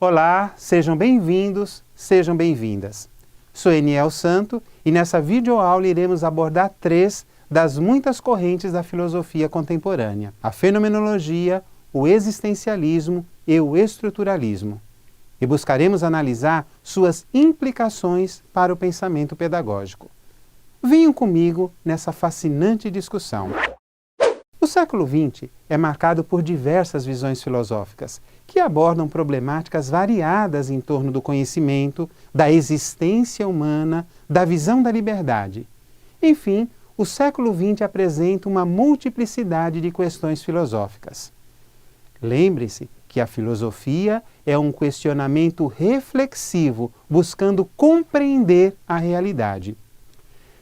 Olá, sejam bem-vindos, sejam bem-vindas. Sou Eniel Santo e nessa videoaula iremos abordar 3 das muitas correntes da filosofia contemporânea: a fenomenologia, o existencialismo e o estruturalismo. E buscaremos analisar suas implicações para o pensamento pedagógico. Venham comigo nessa fascinante discussão. O século XX é marcado por diversas visões filosóficas que abordam problemáticas variadas em torno do conhecimento, da existência humana, da visão da liberdade. Enfim, o século XX apresenta uma multiplicidade de questões filosóficas. Lembre-se que a filosofia é um questionamento reflexivo, buscando compreender a realidade.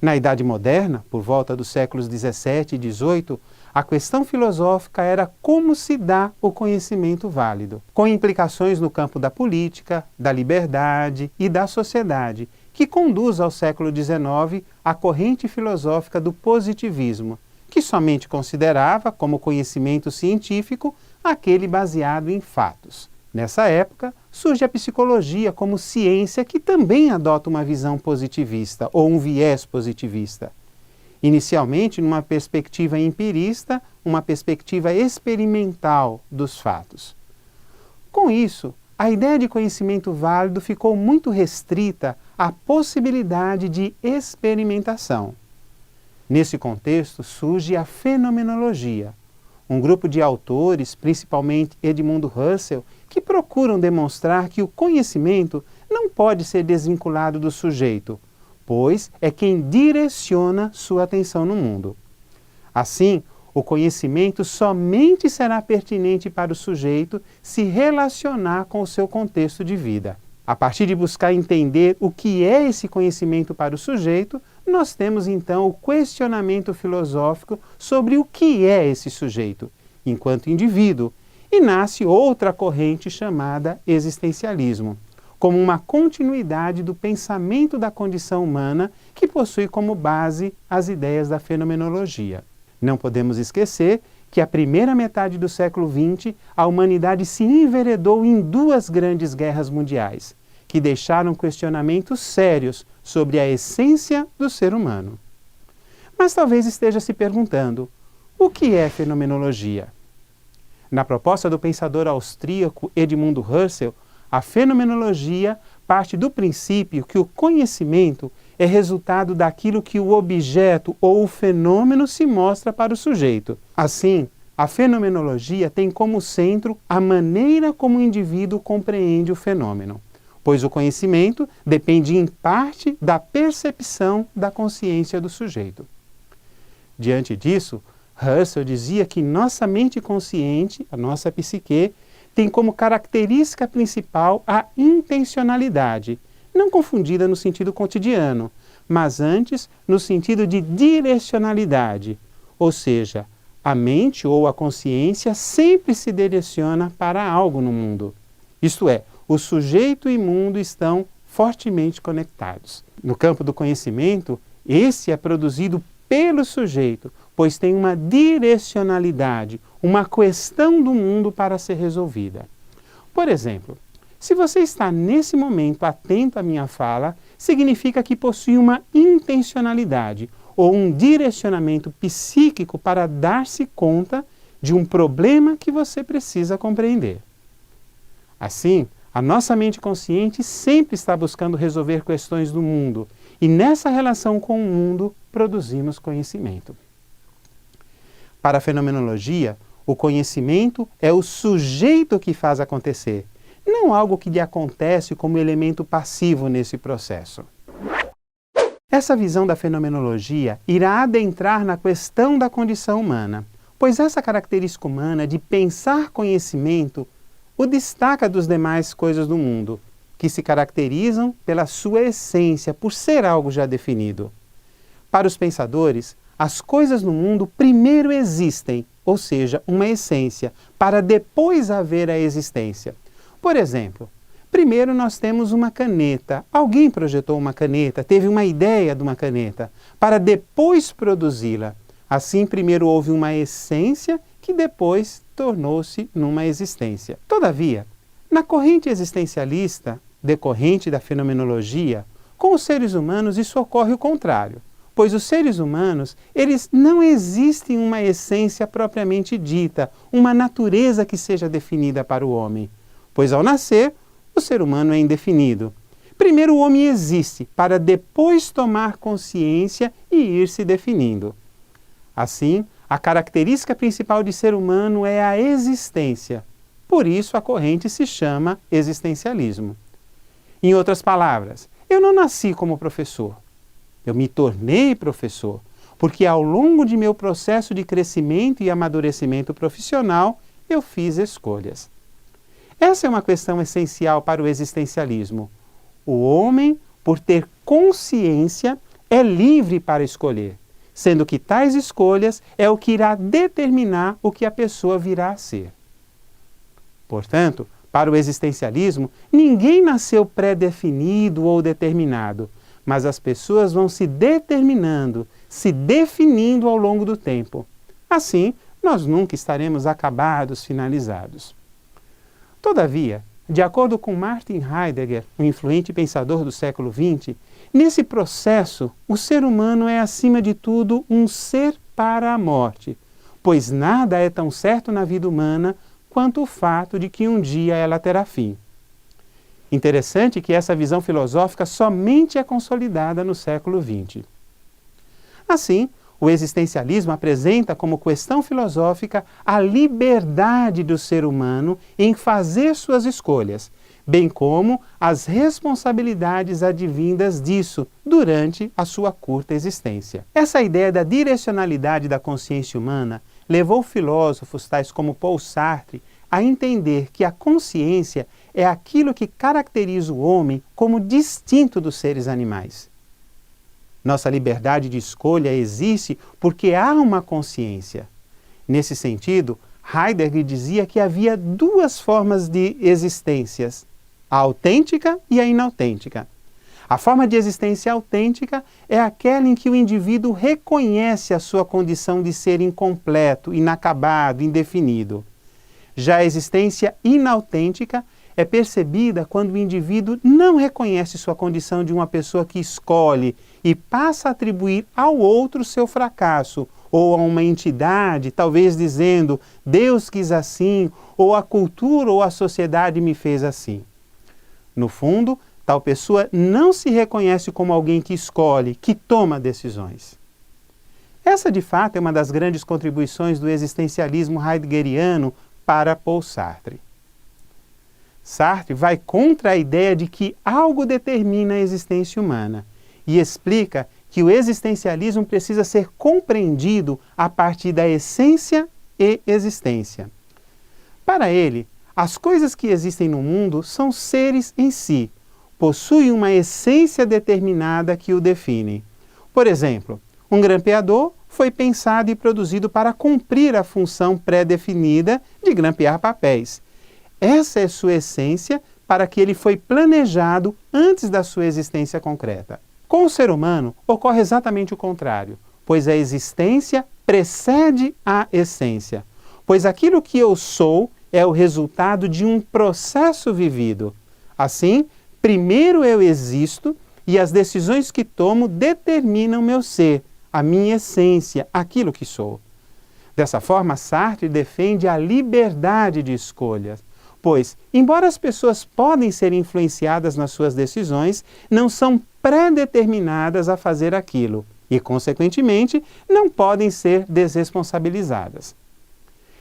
Na Idade Moderna, por volta dos séculos XVII e XVIII, a questão filosófica era como se dá o conhecimento válido, com implicações no campo da política, da liberdade e da sociedade, que conduz ao século XIX a corrente filosófica do positivismo, que somente considerava como conhecimento científico aquele baseado em fatos. Nessa época, surge a psicologia como ciência que também adota uma visão positivista ou um viés positivista. Inicialmente numa perspectiva empirista, uma perspectiva experimental dos fatos. Com isso, a ideia de conhecimento válido ficou muito restrita à possibilidade de experimentação. Nesse contexto surge a fenomenologia, um grupo de autores, principalmente Edmund Husserl, que procuram demonstrar que o conhecimento não pode ser desvinculado do sujeito, pois é quem direciona sua atenção no mundo. Assim, o conhecimento somente será pertinente para o sujeito se relacionar com o seu contexto de vida. A partir de buscar entender o que é esse conhecimento para o sujeito, nós temos então o questionamento filosófico sobre o que é esse sujeito, enquanto indivíduo, e nasce outra corrente chamada existencialismo, como uma continuidade do pensamento da condição humana que possui como base as ideias da fenomenologia. Não podemos esquecer que a primeira metade do século XX a humanidade se enveredou em 2 grandes guerras mundiais, que deixaram questionamentos sérios sobre a essência do ser humano. Mas talvez esteja se perguntando, o que é fenomenologia? Na proposta do pensador austríaco Edmund Husserl, a fenomenologia parte do princípio que o conhecimento é resultado daquilo que o objeto ou o fenômeno se mostra para o sujeito. Assim, a fenomenologia tem como centro a maneira como o indivíduo compreende o fenômeno, pois o conhecimento depende em parte da percepção da consciência do sujeito. Diante disso, Husserl dizia que nossa mente consciente, a nossa psique, tem como característica principal a intencionalidade, não confundida no sentido cotidiano, mas antes no sentido de direcionalidade, ou seja, a mente ou a consciência sempre se direciona para algo no mundo. Isto é, o sujeito e mundo estão fortemente conectados. No campo do conhecimento, esse é produzido pelo sujeito, pois tem uma direcionalidade, uma questão do mundo para ser resolvida. Por exemplo, se você está nesse momento atento à minha fala, significa que possui uma intencionalidade ou um direcionamento psíquico para dar-se conta de um problema que você precisa compreender. Assim, a nossa mente consciente sempre está buscando resolver questões do mundo e nessa relação com o mundo produzimos conhecimento. Para a fenomenologia, o conhecimento é o sujeito que faz acontecer, não algo que lhe acontece como elemento passivo nesse processo. Essa visão da fenomenologia irá adentrar na questão da condição humana, pois essa característica humana de pensar conhecimento o destaca dos demais coisas do mundo, que se caracterizam pela sua essência, por ser algo já definido. Para os pensadores, as coisas no mundo primeiro existem, ou seja, uma essência, para depois haver a existência. Por exemplo, primeiro nós temos uma caneta. Alguém projetou uma caneta, teve uma ideia de uma caneta, para depois produzi-la. Assim, primeiro houve uma essência que depois tornou-se numa existência. Todavia, Na corrente existencialista, decorrente da fenomenologia, com os seres humanos isso ocorre o contrário, pois os seres humanos, eles não existem uma essência propriamente dita, uma natureza que seja definida para o homem, pois ao nascer, o ser humano é indefinido. Primeiro o homem existe, para depois tomar consciência e ir se definindo. Assim, a característica principal de ser humano é a existência. Por isso a corrente se chama existencialismo. Em outras palavras, eu não nasci como professor. Eu me tornei professor, porque ao longo de meu processo de crescimento e amadurecimento profissional, eu fiz escolhas. Essa é uma questão essencial para o existencialismo. O homem, por ter consciência, é livre para escolher, sendo que tais escolhas é o que irá determinar o que a pessoa virá a ser. Portanto, para o existencialismo, ninguém nasceu pré-definido ou determinado, mas as pessoas vão se determinando, se definindo ao longo do tempo. Assim, nós nunca estaremos acabados, finalizados. Todavia, de acordo com Martin Heidegger, um influente pensador do século XX, nesse processo, o ser humano é, acima de tudo, um ser para a morte, pois nada é tão certo na vida humana quanto o fato de que um dia ela terá fim. Interessante que essa visão filosófica somente é consolidada no século XX. Assim, o existencialismo apresenta como questão filosófica a liberdade do ser humano em fazer suas escolhas, bem como as responsabilidades advindas disso durante a sua curta existência. Essa ideia da direcionalidade da consciência humana levou filósofos tais como Paul Sartre a entender que a consciência é aquilo que caracteriza o homem como distinto dos seres animais. Nossa liberdade de escolha existe porque há uma consciência. Nesse sentido, Heidegger dizia que havia duas formas de existências, a autêntica e a inautêntica. A forma de existência autêntica é aquela em que o indivíduo reconhece a sua condição de ser incompleto, inacabado, indefinido. Já a existência inautêntica é percebida quando o indivíduo não reconhece sua condição de uma pessoa que escolhe e passa a atribuir ao outro seu fracasso, ou a uma entidade, talvez dizendo, Deus quis assim, ou a cultura ou a sociedade me fez assim. No fundo, tal pessoa não se reconhece como alguém que escolhe, que toma decisões. Essa, de fato, é uma das grandes contribuições do existencialismo heideggeriano para Paul Sartre. Sartre vai contra a ideia de que algo determina a existência humana e explica que o existencialismo precisa ser compreendido a partir da essência e existência. Para ele, as coisas que existem no mundo são seres em si, possuem uma essência determinada que o define. Por exemplo, um grampeador foi pensado e produzido para cumprir a função pré-definida de grampear papéis. Essa é sua essência para que ele foi planejado antes da sua existência concreta. Com o ser humano, ocorre exatamente o contrário, pois a existência precede a essência, pois aquilo que eu sou é o resultado de um processo vivido. Assim, primeiro eu existo e as decisões que tomo determinam meu ser, a minha essência, aquilo que sou. Dessa forma, Sartre defende a liberdade de escolhas, pois, embora as pessoas podem ser influenciadas nas suas decisões, não são pré-determinadas a fazer aquilo e, consequentemente, não podem ser desresponsabilizadas.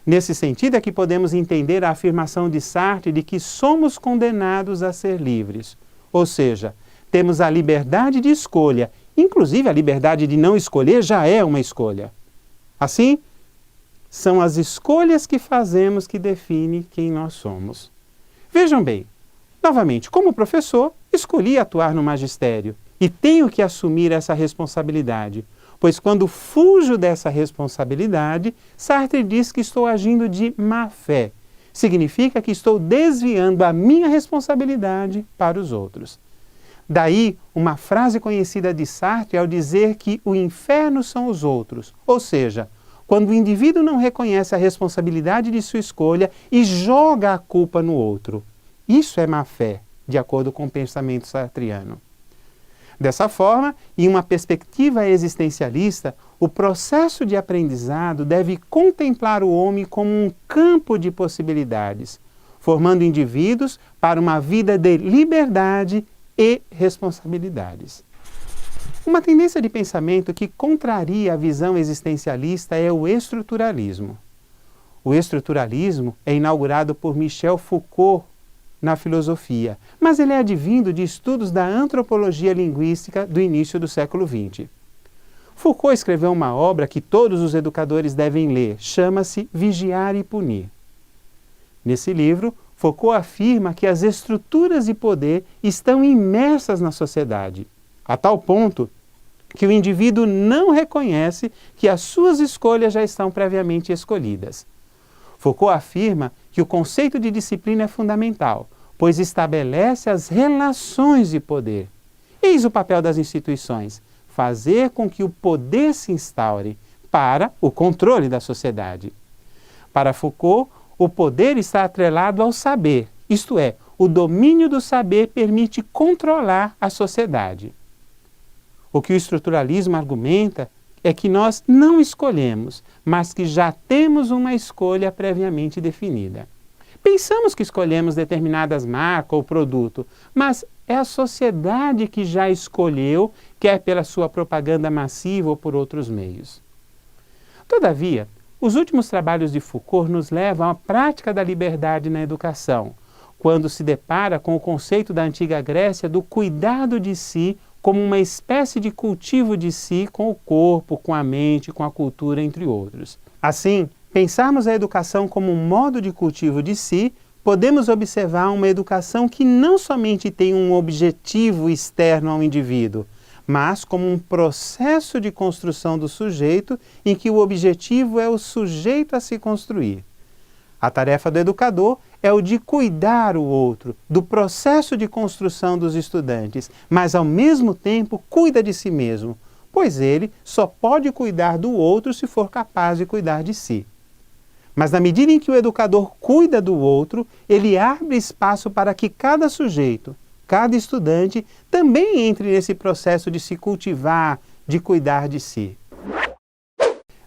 Nesse sentido é que podemos entender a afirmação de Sartre de que somos condenados a ser livres, ou seja, temos a liberdade de escolha, inclusive a liberdade de não escolher já é uma escolha. Assim, são as escolhas que fazemos que definem quem nós somos. Vejam bem, novamente, como professor, escolhi atuar no magistério e tenho que assumir essa responsabilidade, pois quando fujo dessa responsabilidade, Sartre diz que estou agindo de má fé. Significa que estou desviando a minha responsabilidade para os outros. Daí, uma frase conhecida de Sartre ao dizer que o inferno são os outros, ou seja, quando o indivíduo não reconhece a responsabilidade de sua escolha e joga a culpa no outro. Isso é má-fé, de acordo com o pensamento sartriano. Dessa forma, em uma perspectiva existencialista, o processo de aprendizado deve contemplar o homem como um campo de possibilidades, formando indivíduos para uma vida de liberdade e responsabilidades. Uma tendência de pensamento que contraria a visão existencialista é o estruturalismo. O estruturalismo é inaugurado por Michel Foucault na filosofia, mas ele é advindo de estudos da antropologia linguística do início do século XX. Foucault escreveu uma obra que todos os educadores devem ler, chama-se Vigiar e Punir. Nesse livro, Foucault afirma que as estruturas de poder estão imersas na sociedade, a tal ponto que o indivíduo não reconhece que as suas escolhas já estão previamente escolhidas. Foucault afirma que o conceito de disciplina é fundamental, pois estabelece as relações de poder. Eis o papel das instituições: fazer com que o poder se instaure para o controle da sociedade. Para Foucault, o poder está atrelado ao saber, isto é, o domínio do saber permite controlar a sociedade. O que o estruturalismo argumenta é que nós não escolhemos, mas que já temos uma escolha previamente definida. Pensamos que escolhemos determinadas marcas ou produto, mas é a sociedade que já escolheu, quer pela sua propaganda massiva ou por outros meios. Todavia, os últimos trabalhos de Foucault nos levam à prática da liberdade na educação, quando se depara com o conceito da antiga Grécia do cuidado de si como uma espécie de cultivo de si com o corpo, com a mente, com a cultura, entre outros. Assim, pensarmos a educação como um modo de cultivo de si, podemos observar uma educação que não somente tem um objetivo externo ao indivíduo, mas como um processo de construção do sujeito em que o objetivo é o sujeito a se construir. A tarefa do educador é o de cuidar o outro, do processo de construção dos estudantes, mas ao mesmo tempo cuida de si mesmo, pois ele só pode cuidar do outro se for capaz de cuidar de si. Mas na medida em que o educador cuida do outro, ele abre espaço para que cada sujeito, cada estudante, também entre nesse processo de se cultivar, de cuidar de si.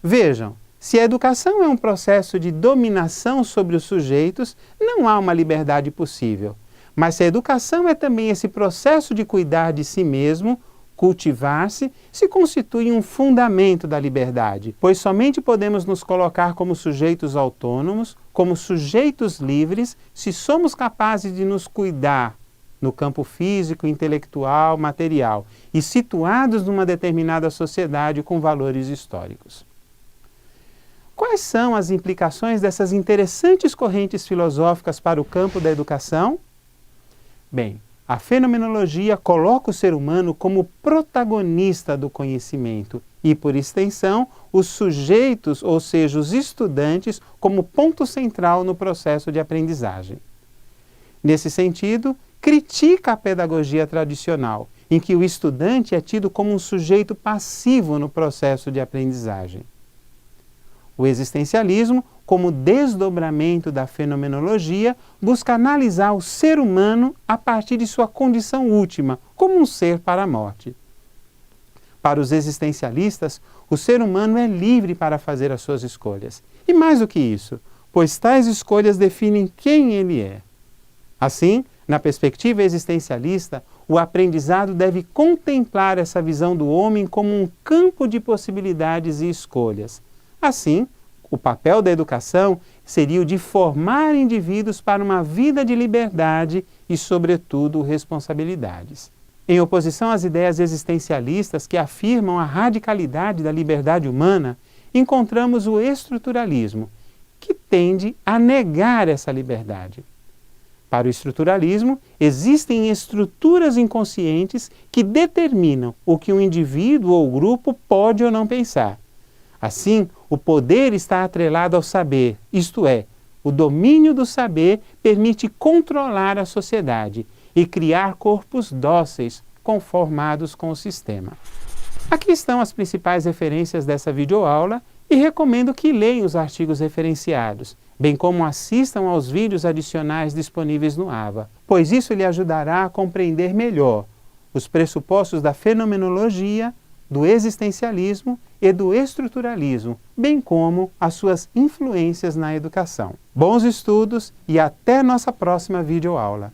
Vejam, se a educação é um processo de dominação sobre os sujeitos, não há uma liberdade possível. Mas se a educação é também esse processo de cuidar de si mesmo, cultivar-se, se constitui um fundamento da liberdade, pois somente podemos nos colocar como sujeitos autônomos, como sujeitos livres, se somos capazes de nos cuidar no campo físico, intelectual, material e situados numa determinada sociedade com valores históricos. Quais são as implicações dessas interessantes correntes filosóficas para o campo da educação? Bem, a fenomenologia coloca o ser humano como protagonista do conhecimento e, por extensão, os sujeitos, ou seja, os estudantes, como ponto central no processo de aprendizagem. Nesse sentido, critica a pedagogia tradicional, em que o estudante é tido como um sujeito passivo no processo de aprendizagem. O existencialismo, como desdobramento da fenomenologia, busca analisar o ser humano a partir de sua condição última, como um ser para a morte. Para os existencialistas, o ser humano é livre para fazer as suas escolhas. E mais do que isso, pois tais escolhas definem quem ele é. Assim, na perspectiva existencialista, o aprendizado deve contemplar essa visão do homem como um campo de possibilidades e escolhas. Assim, o papel da educação seria o de formar indivíduos para uma vida de liberdade e, sobretudo, responsabilidades. Em oposição às ideias existencialistas que afirmam a radicalidade da liberdade humana, encontramos o estruturalismo, que tende a negar essa liberdade. Para o estruturalismo, existem estruturas inconscientes que determinam o que um indivíduo ou grupo pode ou não pensar. Assim, o poder está atrelado ao saber, isto é, o domínio do saber permite controlar a sociedade e criar corpos dóceis, conformados com o sistema. Aqui estão as principais referências dessa videoaula e recomendo que leiam os artigos referenciados. bem como assistam aos vídeos adicionais disponíveis no AVA, pois isso lhe ajudará a compreender melhor os pressupostos da fenomenologia, do existencialismo e do estruturalismo, bem como as suas influências na educação. Bons estudos e até nossa próxima videoaula!